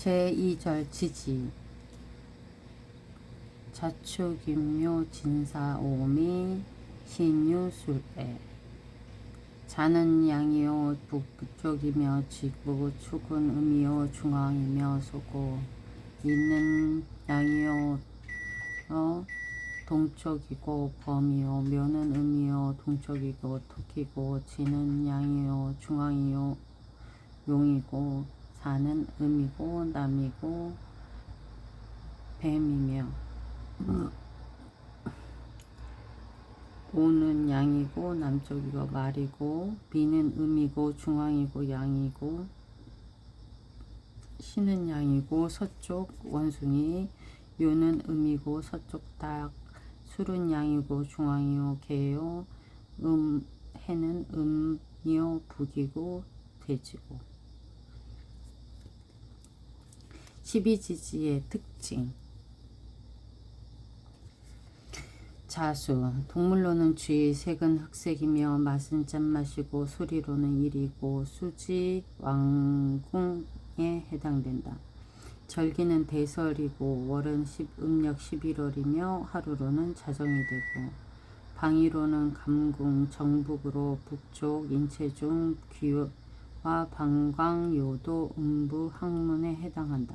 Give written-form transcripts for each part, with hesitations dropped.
제2절 지지 자축인묘 진사오미 신유술에 자는 양이요 북쪽이며 지구 축은 음이요 중앙이며 소고 있는 양이요 동쪽이고 범이요 묘는 음이요 동쪽이고 토끼고 지는 양이요 중앙이요 용이고 사는 음이고 남이고 뱀이며 오는 양이고 남쪽이고 말이고 비는 음이고 중앙이고 양이고 신은 양이고 서쪽 원숭이 요는 음이고 서쪽 닭 술은 양이고 중앙이요 개요 해는 음이요 북이고 돼지고 12지지의 특징 자수 동물로는 쥐 색은 흑색이며 맛은 짠맛이고 소리로는 일이고 수지 왕궁에 해당된다. 절기는 대설이고 월은 음력 11월이며 하루로는 자정이 되고 방위로는 감궁 정북으로 북쪽 인체중 귀와 방광 요도 음부 학문에 해당한다.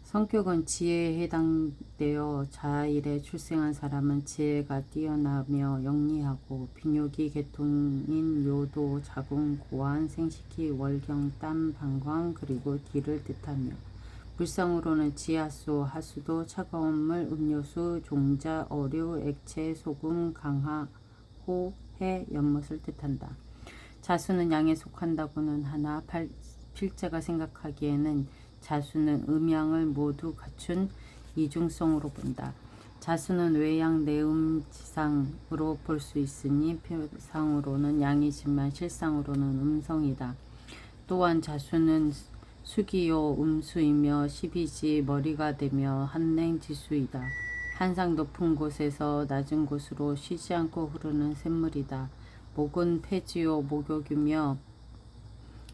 성격은 지혜에 해당되어 자일에 출생한 사람은 지혜가 뛰어나며 영리하고 빈욕이 계통인 요도, 자궁, 고환, 생식기, 월경, 땀, 방광 그리고 기를 뜻하며 물상으로는 지하수, 하수도, 차가운 물, 음료수, 종자, 어류, 액체, 소금, 강하, 호, 해, 연못을 뜻한다. 자수는 양에 속한다고는 하나 필자가 생각하기에는 자수는 음양을 모두 갖춘 이중성으로 본다. 자수는 외양 내음지상으로 볼 수 있으니 표상으로는 양이지만 실상으로는 음성이다. 또한 자수는 수기요 음수이며 12지 머리가 되며 한냉지수이다. 한상 높은 곳에서 낮은 곳으로 쉬지 않고 흐르는 샘물이다. 목은 폐지요 목욕이며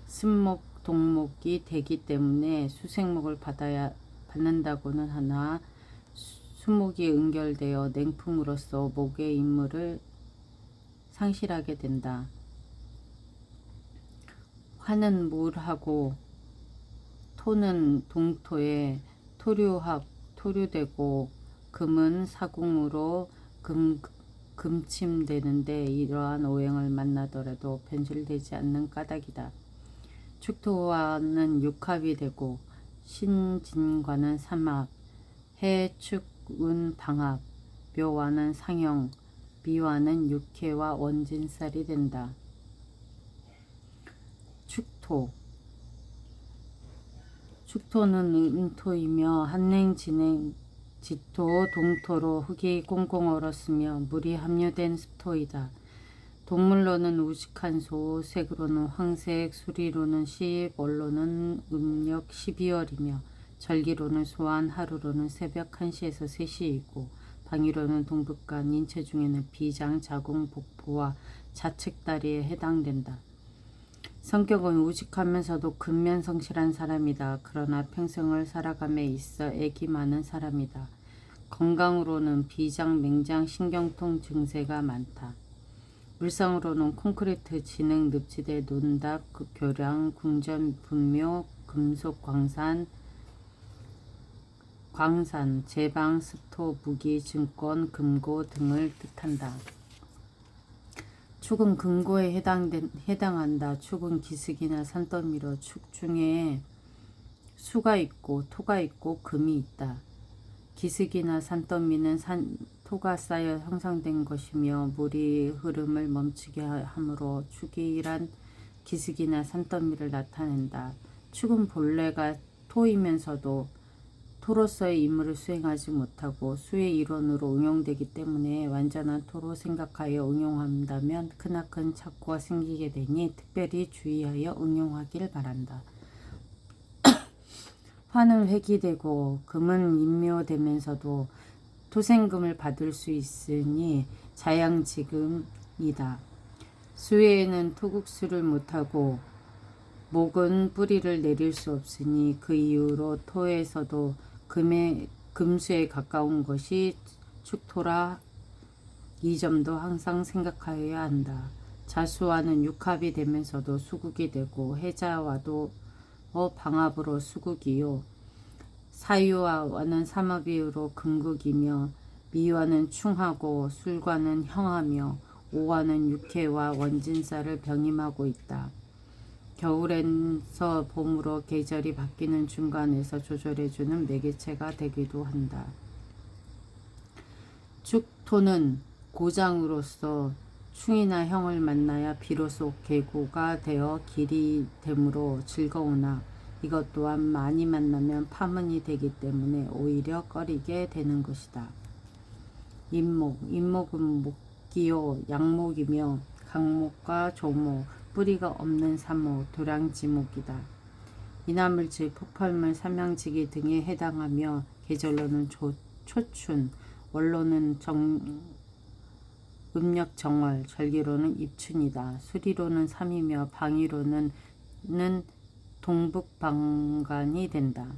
습목 동목이 되기 때문에 수생목을 받는다고는 하나 수목이 응결되어 냉풍으로써 목의 임무를 상실하게 된다. 화는 물하고 토는 동토에 토류되고 금은 사궁으로 금침되는데 이러한 오행을 만나더라도 변질되지 않는 까닭이다. 축토와는 육합이 되고 신진과는 삼합, 해축은 방합, 묘와는 상형, 미와는 육해와 원진살이 된다. 축토는 음토이며 한냉 진행 지토 동토로 흙이 꽁꽁 얼었으며 물이 함유된 습토이다. 동물로는 우직한 소, 색으로는 황색, 수리로는 십, 월로는 음력 12월이며 절기로는 소환, 하루로는 새벽 1시에서 3시이고 방위로는 동북간, 인체 중에는 비장, 자궁, 복부와 좌측다리에 해당된다. 성격은 우직하면서도 근면성실한 사람이다. 그러나 평생을 살아감에 있어 애기 많은 사람이다. 건강으로는 비장, 맹장, 신경통 증세가 많다. 물상으로는 콘크리트, 진흙, 늪지대, 논답, 교량, 궁전, 분묘, 금속, 광산, 제방, 습토, 무기, 증권, 금고 등을 뜻한다. 축은 금고에 해당한다. 축은 기슭이나 산더미로 축 중에 수가 있고 토가 있고 금이 있다. 기슭이나 산더미는 토가 쌓여 형성된 것이며 물이 흐름을 멈추게 하므로 축이란 기슭이나 산더미를 나타낸다. 축은 본래가 토이면서도 토로서의 임무를 수행하지 못하고 수의 일원으로 응용되기 때문에 완전한 토로 생각하여 응용한다면 크나큰 착고가 생기게 되니 특별히 주의하여 응용하길 바란다. 화는 회귀되고 금은 인묘되면서도 토생금을 받을 수 있으니 자양지금이다. 수에는 토국수를 못하고 목은 뿌리를 내릴 수 없으니 그 이후로 토에서도 금수에 가까운 것이 축토라. 이 점도 항상 생각하여야 한다. 자수와는 육합이 되면서도 수국이 되고 해자와도 방합으로 수국이요 사유와는 삼합이로 금극이며 미와는 충하고 술과는 형하며 오와는 육해와 원진사를 병임하고 있다. 겨울에서 봄으로 계절이 바뀌는 중간에서 조절해주는 매개체가 되기도 한다. 축토는 고장으로서 충이나 형을 만나야 비로소 계고가 되어 길이 되므로 즐거우나 이것 또한 많이 만나면 파문이 되기 때문에 오히려 꺼리게 되는 것이다. 인목은 목기요 양목이며 강목과 조목, 뿌리가 없는 사목, 도량지목이다. 이나물 즉 폭발물, 삼양지기 등에 해당하며 계절로는 초춘, 원로는 음력정월, 절기로는 입춘이다. 수리로는 삼이며 방위로는 동북방간이 된다.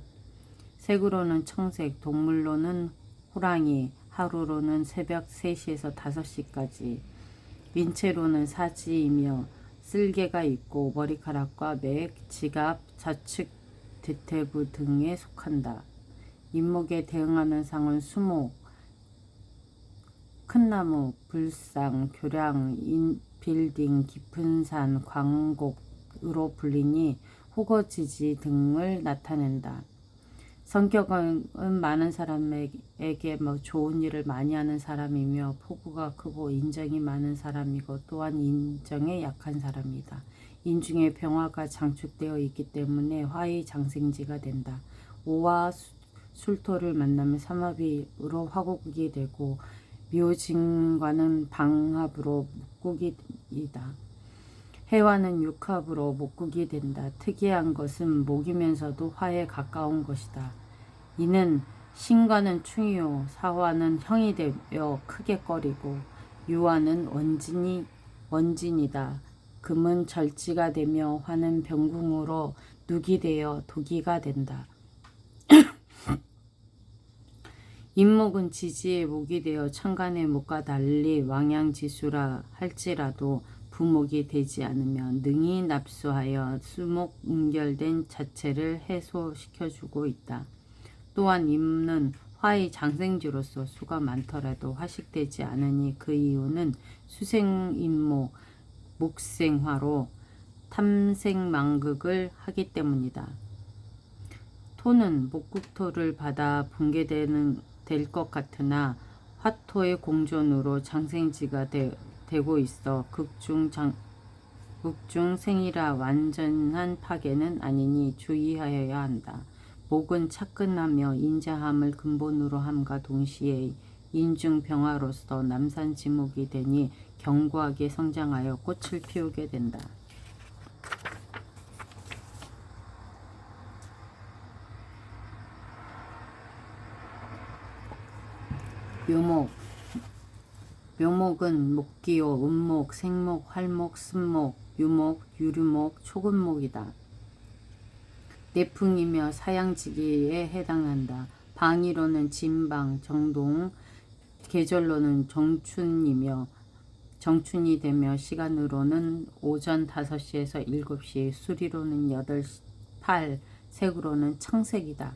색으로는 청색, 동물로는 호랑이, 하루로는 새벽 3시에서 5시까지, 민체로는 사지이며 쓸개가 있고 머리카락과 맥, 지갑, 좌측, 대퇴부 등에 속한다. 인목에 대응하는 상은 수목, 큰 나무, 불상, 교량, 빌딩, 깊은 산, 광곡으로 불리니 호거지지 등을 나타낸다. 성격은 많은 사람에게 좋은 일을 많이 하는 사람이며 포부가 크고 인정이 많은 사람이고 또한 인정에 약한 사람이다. 인중에 병화가 장축되어 있기 때문에 화의 장생지가 된다. 오와 술토를 만나면 삼합으로 화국이 되고 묘진과는 방합으로 목국이다. 해와는 육합으로 목국이 된다. 특이한 것은 목이면서도 화에 가까운 것이다. 이는 신과는 충이요 사화는 형이 되어 크게 꺼리고 유화는 원진이다. 금은 절지가 되며 화는 병궁으로 누기 되어 도기가 된다. 인목은 지지의 목이 되어 천간의 목과 달리 왕양지수라 할지라도 부목이 되지 않으면 능히 납수하여 수목 응결된 자체를 해소시켜주고 있다. 또한 임는 화의 장생지로서 수가 많더라도 화식되지 않으니 그 이유는 수생인목 목생화로 탐생망극을 하기 때문이다. 토는 목국토를 받아 붕괴될 것 같으나 화토의 공존으로 장생지가 되고 있어 극중생이라 완전한 파괴는 아니니 주의하여야 한다. 목은 차근하며 인자함을 근본으로 함과 동시에 인중병화로서 남산지목이 되니 견고하게 성장하여 꽃을 피우게 된다. 묘목 묘목은 목기요 음목, 생목, 활목, 습목, 유목, 유류목, 초근목이다. 내풍이며 사양지기에 해당한다. 방위로는 진방, 정동, 계절로는 정춘이 되며 시간으로는 오전 5시에서 7시, 수리로는 8, 색으로는 청색이다.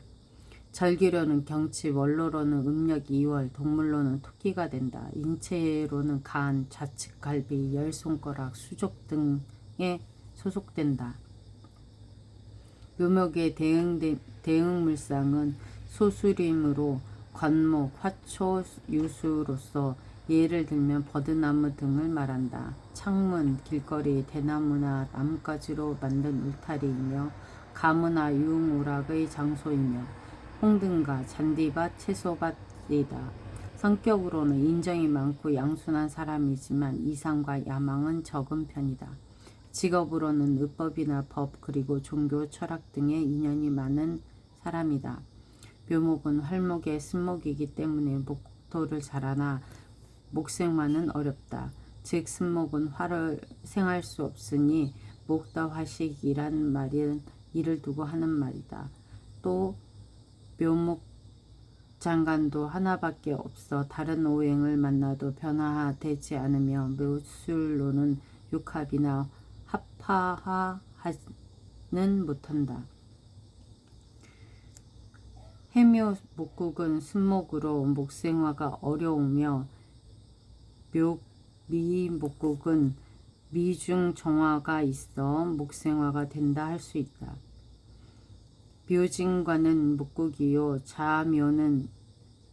절기로는 경치, 원로로는 음력 2월, 동물로는 토끼가 된다. 인체로는 간, 좌측 갈비, 열 손가락, 수족 등에 소속된다. 묘목의 대응물상은 소수림으로 관목, 화초, 유수로서 예를 들면 버드나무 등을 말한다. 창문, 길거리, 대나무나 나뭇가지로 만든 울타리이며 가무나 유흥오락의 장소이며 홍등가, 잔디밭, 채소밭이다. 성격으로는 인정이 많고 양순한 사람이지만 이상과 야망은 적은 편이다. 직업으로는 의법이나 법 그리고 종교, 철학 등에 인연이 많은 사람이다. 묘목은 활목의 습목이기 때문에 목토를 잘하나 목생화는 어렵다. 즉 습목은 화를 생할 수 없으니 목다 화식이란 말은 이를 두고 하는 말이다. 또 묘목 장관도 하나밖에 없어 다른 오행을 만나도 변화되지 않으며 묘술로는 육합이나 합파하는 못한다. 해묘 목국은 습목으로 목생화가 어려우며 미목국은 미중 정화가 있어 목생화가 된다 할 수 있다. 묘진과는 목국이요 자묘는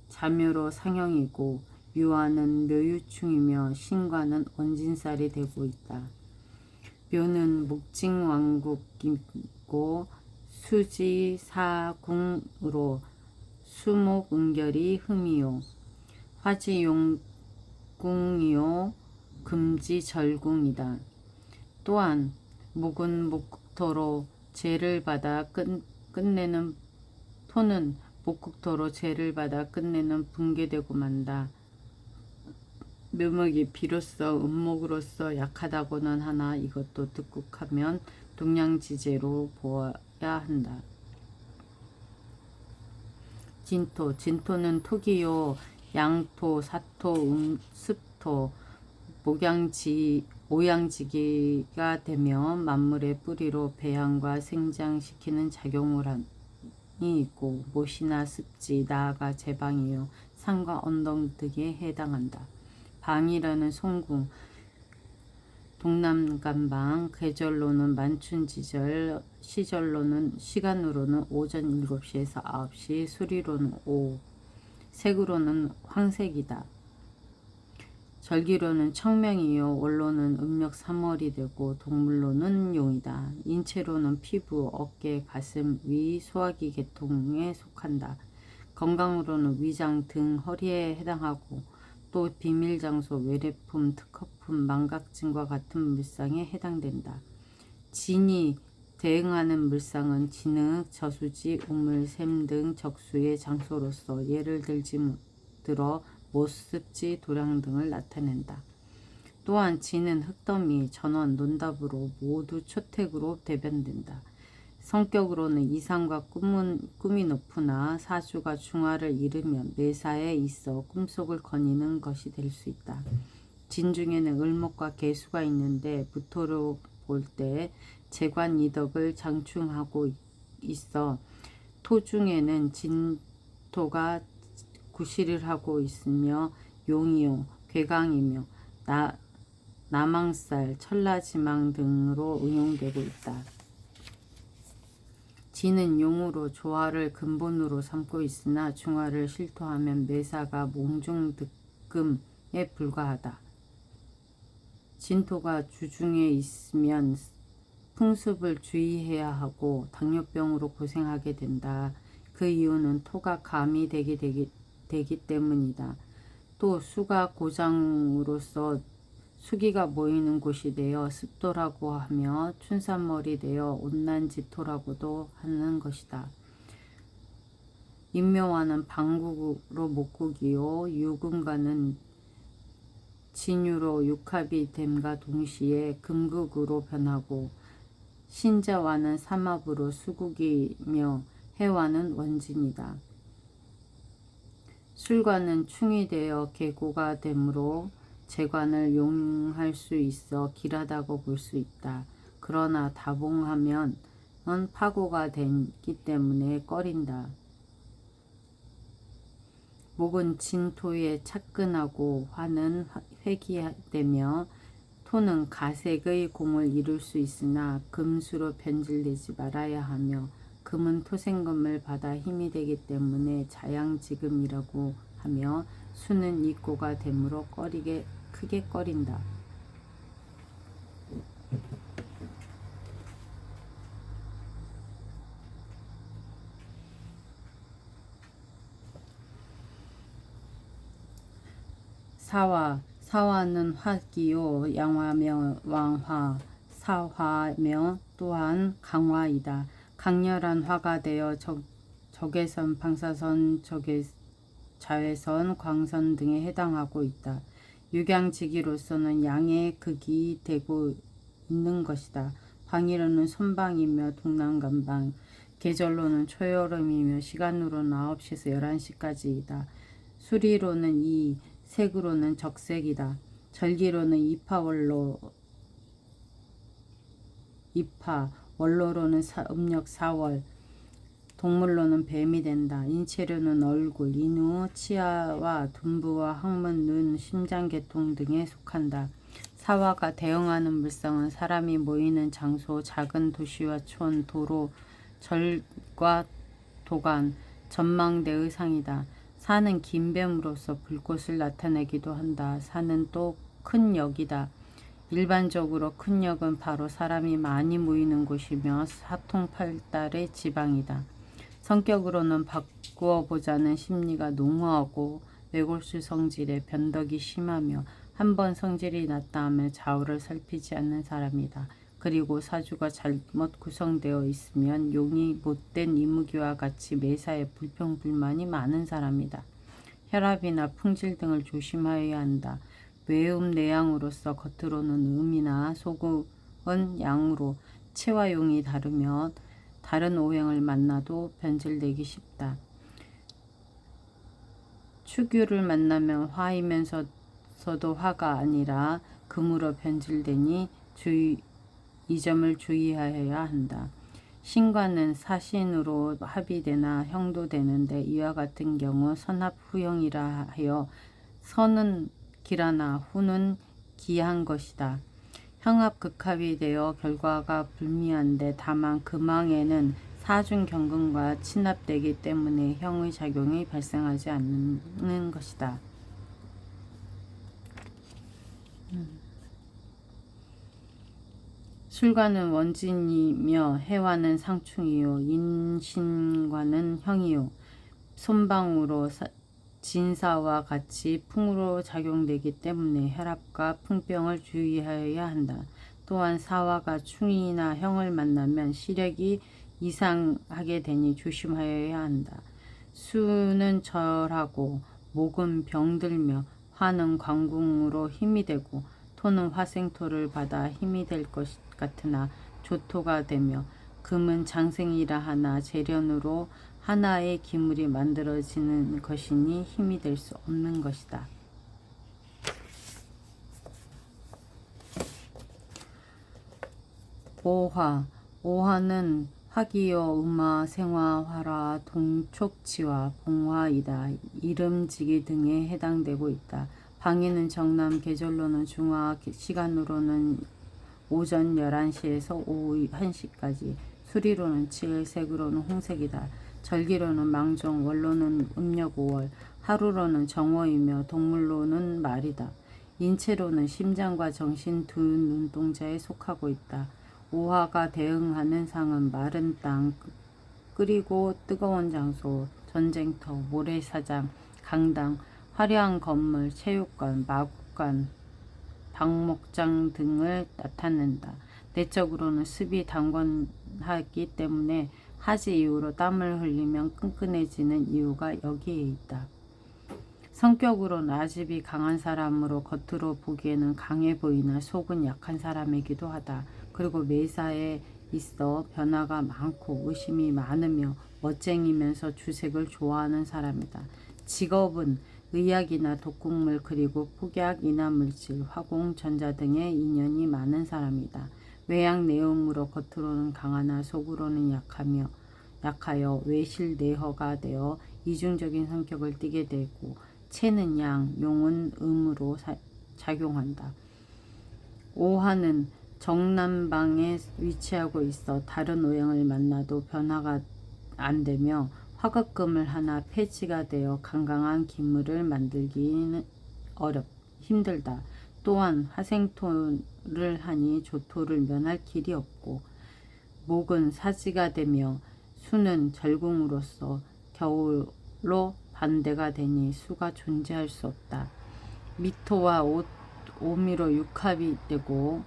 자묘로 상형이고 묘화는 묘유충이며 신과는 원진살이 되고 있다. 묘는 목징왕국이고 수지사궁으로 수목은결이 흠이요 화지용궁이요 금지절궁이다. 또한 목은 목국토로 재를 받아 끝내는 토는 목국토로 재를 받아 끝내는 붕괴되고 만다. 묘목이 비로소 음목으로서 약하다고는 하나 이것도 득국하면 동량지제로 보아야 한다. 진토, 진토는 토기요 양토, 사토, 습토, 오양지기가 되며 만물의 뿌리로 배양과 생장시키는 작용을 하니 있고 못이나 습지, 나아가 제방이요 산과 언덕 등에 해당한다. 방이라는 송궁, 동남간방, 계절로는 만춘지절, 시간으로는 오전 7시에서 9시, 수리로는 오후, 색으로는 황색이다. 절기로는 청명이요 월로는 음력 3월이 되고 동물로는 용이다. 인체로는 피부, 어깨, 가슴, 위, 소화기 계통에 속한다. 건강으로는 위장 등 허리에 해당하고 또 비밀장소, 외래품, 특허품, 망각증과 같은 물상에 해당된다. 진이 대응하는 물상은 진흙, 저수지, 우물, 샘 등 적수의 장소로서 예를 들어 못, 습지, 도량 등을 나타낸다. 또한 진은 흙더미, 전원, 논답으로 모두 초택으로 대변된다. 성격으로는 이상과 꿈이 높으나 사주가 중화를 이루면 매사에 있어 꿈속을 거니는 것이 될 수 있다. 진 중에는 을목과 계수가 있는데 무토로 볼 때 재관이덕을 장충하고 있어 토 중에는 진토가 구실을 하고 있으며 용이요 괴강이며 남왕살, 천라지망 등으로 응용되고 있다. 진은 용으로 조화를 근본으로 삼고 있으나 중화를 실토하면 매사가 몽중득금에 불과하다. 진토가 주중에 있으면 풍습을 주의해야 하고 당뇨병으로 고생하게 된다. 그 이유는 토가 감이 되기 때문이다. 또 수가 고장으로서 수기가 모이는 곳이 되어 습도라고 하며 춘산머리 되어 온난지토라고도 하는 것이다. 인묘와는 방국으로 목국이요 유금과는 진유로 육합이 됨과 동시에 금국으로 변하고 신자와는 삼합으로 수국이며 해와는 원진이다. 술과는 충이 되어 계고가 되므로 재관을 용할 수 있어 길하다고 볼 수 있다. 그러나 다봉하면 파고가 되기 때문에 꺼린다. 목은 진토에 착근하고 화는 회귀되며 토는 가색의 공을 이룰 수 있으나 금수로 변질되지 말아야 하며 금은 토생금을 받아 힘이 되기 때문에 자양지금이라고 하며 수는 이꼬가 되므로 크게 꺼린다. 사화는 화기요 양화며 왕화, 사화며 또한 강화이다. 강렬한 화가 되어 적외선, 방사선, 자외선, 광선 등에 해당하고 있다. 육양지기로서는 양의 극이 되고 있는 것이다. 광의로는 손방이며 동남간방, 계절로는 초여름이며 시간으로는 9시에서 11시까지이다. 수리로는 이, 색으로는 적색이다. 절기로는 이파월로 이파, 월로로는 음력 4월, 동물로는 뱀이 된다. 인체로는 얼굴, 인후, 치아와 둔부와 항문, 눈, 심장, 계통 등에 속한다. 사화가 대응하는 물성은 사람이 모이는 장소, 작은 도시와 촌, 도로, 절과 도간, 전망대의 상이다. 산은 긴 뱀으로서 불꽃을 나타내기도 한다. 산은 또 큰 역이다. 일반적으로 큰 역은 바로 사람이 많이 모이는 곳이며 사통팔달의 지방이다. 성격으로는 바꾸어 보자는 심리가 농후하고 외골수 성질에 변덕이 심하며 한번 성질이 났다 하면 좌우를 살피지 않는 사람이다. 그리고 사주가 잘못 구성되어 있으면 용이 못된 이무기와 같이 매사에 불평불만이 많은 사람이다. 혈압이나 풍질 등을 조심하여야 한다. 외음 내양으로서 겉으로는 음이나 속은 양으로 체와 용이 다르며 다른 오행을 만나도 변질되기 쉽다. 축유를 만나면 화이면서도 화가 아니라 금으로 변질되니 이 점을 주의하여야 한다. 신과는 사신으로 합의되나 형도 되는데 이와 같은 경우 선합후형이라 하여 선은 기라나 후는 기한 것이다. 형합극합이 되어 결과가 불미한데 다만 금왕에는 사중경금과 친합되기 때문에 형의 작용이 발생하지 않는 것이다. 술과는 원진이며 해와는 상충이요 인신과는 형이요 손방으로 진사와 같이 풍으로 작용되기 때문에 혈압과 풍병을 주의하여야 한다. 또한 사화가 충이나 형을 만나면 시력이 이상하게 되니 조심하여야 한다. 수는 절하고 목은 병들며 화는 관궁으로 힘이 되고 토는 화생토를 받아 힘이 될 것 같으나 조토가 되며 금은 장생이라 하나 재련으로 하나의 기물이 만들어지는 것이니 힘이 될 수 없는 것이다. 오화, 오화는 화기요, 음화, 생화, 화라, 동촉치화, 봉화이다. 이름지기 등에 해당되고 있다. 방위는 정남, 계절로는 중화, 시간으로는 오전 11시에서 오후 1시까지, 수리로는 7, 색으로는 홍색이다. 절기로는 망종, 월로는 음력 5월, 하루로는 정오이며 동물로는 말이다. 인체로는 심장과 정신 두 눈동자에 속하고 있다. 오화가 대응하는 상은 마른 땅, 끓이고 뜨거운 장소, 전쟁터, 모래사장, 강당, 화려한 건물, 체육관, 마구간, 박목장 등을 나타낸다. 내적으로는 습이 당권하기 때문에 하지 이후로 땀을 흘리면 끈끈해지는 이유가 여기에 있다. 성격으로는 아집이 강한 사람으로 겉으로 보기에는 강해 보이나 속은 약한 사람이기도 하다. 그리고 매사에 있어 변화가 많고 의심이 많으며 멋쟁이면서 주색을 좋아하는 사람이다. 직업은 의학이나 독극물 그리고 폭약, 인화물질, 화공, 전자 등의 인연이 많은 사람이다. 외양 내음으로 겉으로는 강하나 속으로는 약하여 외실 내허가 되어 이중적인 성격을 띠게 되고 체는 양, 용은 음으로 작용한다. 오화는 정남방에 위치하고 있어 다른 오행을 만나도 변화가 안 되며 화극금을 하나 폐지가 되어 강강한 기물을 만들기는 힘들다. 또한 화생토를 하니 조토를 면할 길이 없고 목은 사지가 되며 수는 절궁으로서 겨울로 반대가 되니 수가 존재할 수 없다. 미토와 오미로 육합이 되고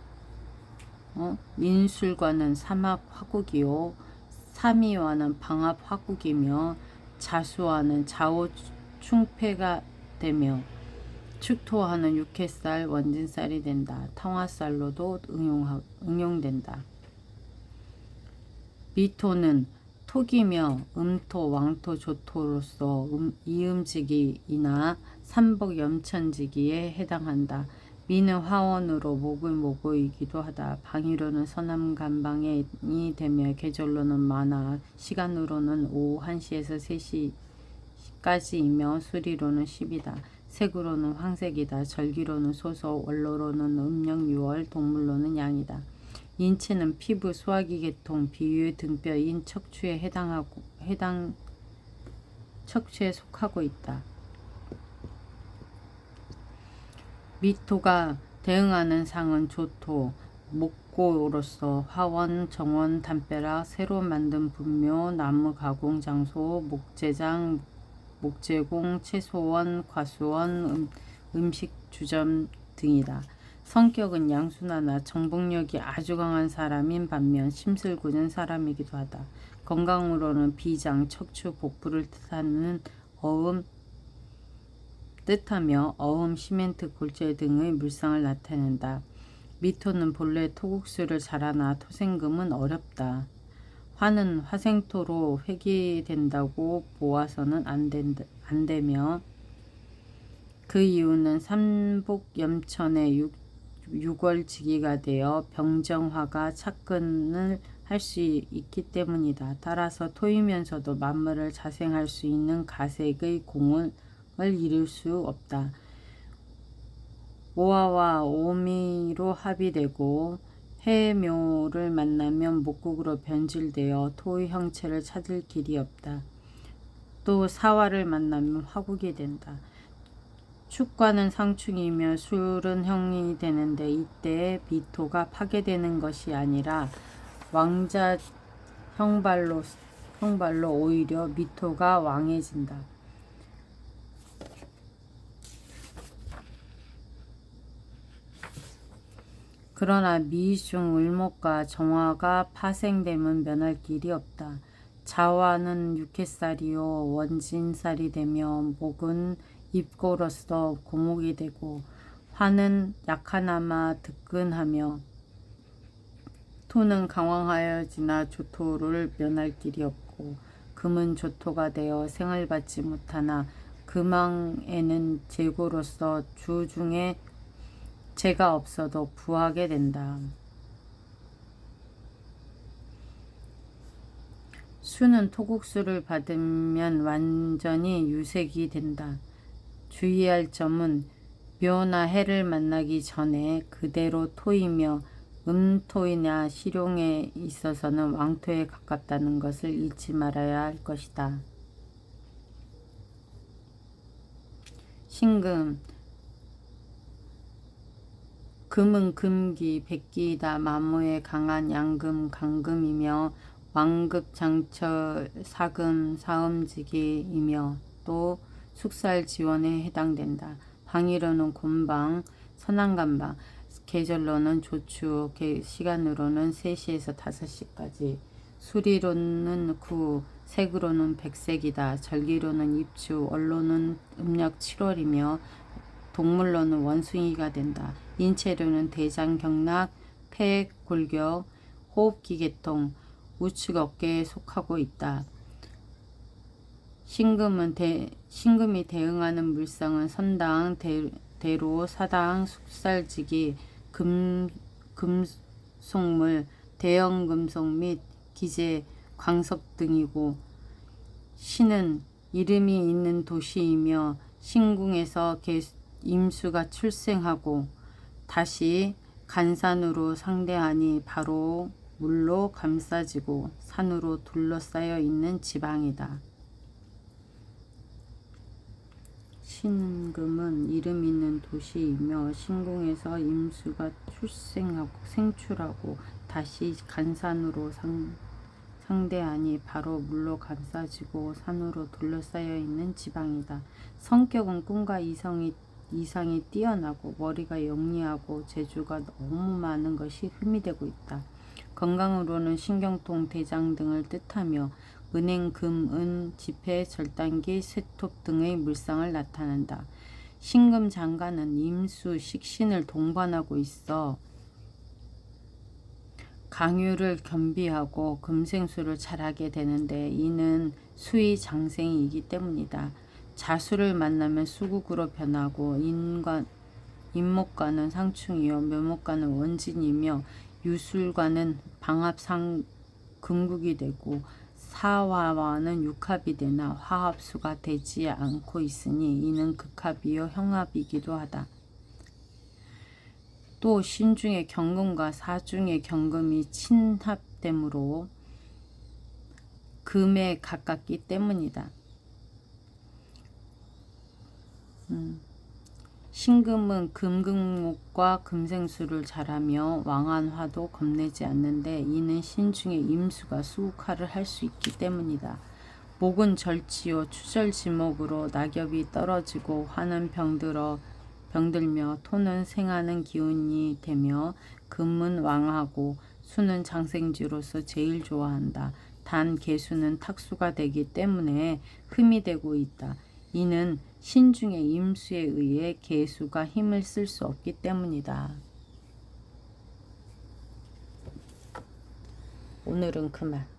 민술과는 삼합 화국이요 삼이와는 방합 화국이며 자수와는 좌우 충패가 되며 축토하는 육해살 원진살이 된다. 탕화살로도 응용된다. 미토는 토기며 음토, 왕토, 조토로서 이음지기이나 삼복염천지기에 해당한다. 미는 화원으로 목의 모고이기도 하다. 방위로는 서남간방이 되며 계절로는 만화, 시간으로는 오후 1시에서 3시까지이며 수리로는 10이다. 색으로는 황색이다. 절기로는 소소, 원로로는 음력 6월, 동물로는 양이다. 인체는 피부, 소화기 계통, 비위, 등뼈인 척추에 척추에 속하고 있다. 미토가 대응하는 상은 조토, 목고로서 화원, 정원, 담벼락, 새로 만든 분묘, 나무 가공 장소, 목재장, 목재공, 채소원, 과수원, 음식 주점 등이다. 성격은 양순하나 정복력이 아주 강한 사람인 반면 심술궂은 사람이기도 하다. 건강으로는 비장, 척추, 복부를 뜻하며 어음, 시멘트, 골재 등의 물상을 나타낸다. 미토는 본래 토국수를 잘하나 토생금은 어렵다. 화는 화생토로 회귀된다고 보아서는 안 되며 그 이유는 삼복염천의 육월지기가 되어 병정화가 착근을 할 수 있기 때문이다. 따라서 토이면서도 만물을 자생할 수 있는 가색의 공을 이룰 수 없다. 오화와 오미로 합의되고 해묘를 만나면 목국으로 변질되어 토의 형체를 찾을 길이 없다. 또 사화를 만나면 화국이 된다. 축과는 상충이며 술은 형이 되는데 이때 미토가 파괴되는 것이 아니라 왕자 형발로 오히려 미토가 왕해진다. 그러나 미중 을목과 정화가 파생됨은 면할 길이 없다. 자화는 육해살이요 원진살이 되며 목은 입고로서 고목이 되고 화는 약하나마 득근하며 토는 강황하여지나 조토를 면할 길이 없고 금은 조토가 되어 생을 받지 못하나 금왕에는 재고로서 주 중에 재가 없어도 부하게 된다. 수는 토국수를 받으면 완전히 유색이 된다. 주의할 점은 묘나 해를 만나기 전에 그대로 토이며 음토이나 실용에 있어서는 왕토에 가깝다는 것을 잊지 말아야 할 것이다. 신금 금은 금기, 백기이다. 만무에 강한 양금, 강금이며 왕급, 장철, 사금, 사음지기이며 또 숙살지원에 해당된다. 방위로는 곤방, 서남간방, 계절로는 조추, 시간으로는 3시에서 5시까지, 수리로는 구, 색으로는 백색이다. 절기로는 입추, 월로는 음력 7월이며 동물로는 원숭이가 된다. 인체로는 대장, 경락, 폐, 골격, 호흡기 계통, 우측 어깨에 속하고 있다. 신금이 대응하는 물상은 선당, 대로, 사당, 숙살지기, 금속물, 대형 금속 및 기재, 광석 등이고 신은 이름이 있는 도시이며 신궁에서 임수가 출생하고 다시 간산으로 상대하니 바로 물로 감싸지고 산으로 둘러싸여 있는 지방이다. 신금은 이름 있는 도시이며 신궁에서 임수가 생출하고 다시 간산으로 상대하니 바로 물로 감싸지고 산으로 둘러싸여 있는 지방이다. 성격은 꿈과 이상이 뛰어나고 머리가 영리하고 재주가 너무 많은 것이 흠이 되고 있다. 건강으로는 신경통, 대장 등을 뜻하며 은행, 금, 은, 지폐, 절단기, 쇠톱 등의 물상을 나타낸다. 신금 장가는 임수, 식신을 동반하고 있어 강유를 겸비하고 금생수를 잘하게 되는데 이는 수의 장생이기 때문이다. 자수를 만나면 수국으로 변하고 인목과는 상충이요 묘목과는 원진이며 유술과는 방합상 금국이 되고 사화와는 육합이 되나 화합수가 되지 않고 있으니 이는 극합이요 형합이기도 하다. 또 신중의 경금과 사중의 경금이 친합되므로 금에 가깝기 때문이다. 신금은 금극목과 금생수를 잘하며 왕한화도 겁내지 않는데 이는 신중의 임수가 수국화를 할 수 있기 때문이다. 목은 절지요 추절지목으로 낙엽이 떨어지고 화는 병들며 토는 생하는 기운이 되며 금은 왕하고 수는 장생지로서 제일 좋아한다. 단 개수는 탁수가 되기 때문에 흠이 되고 있다. 이는 신중의 임수에 의해 개수가 힘을 쓸 수 없기 때문이다. 오늘은 그만.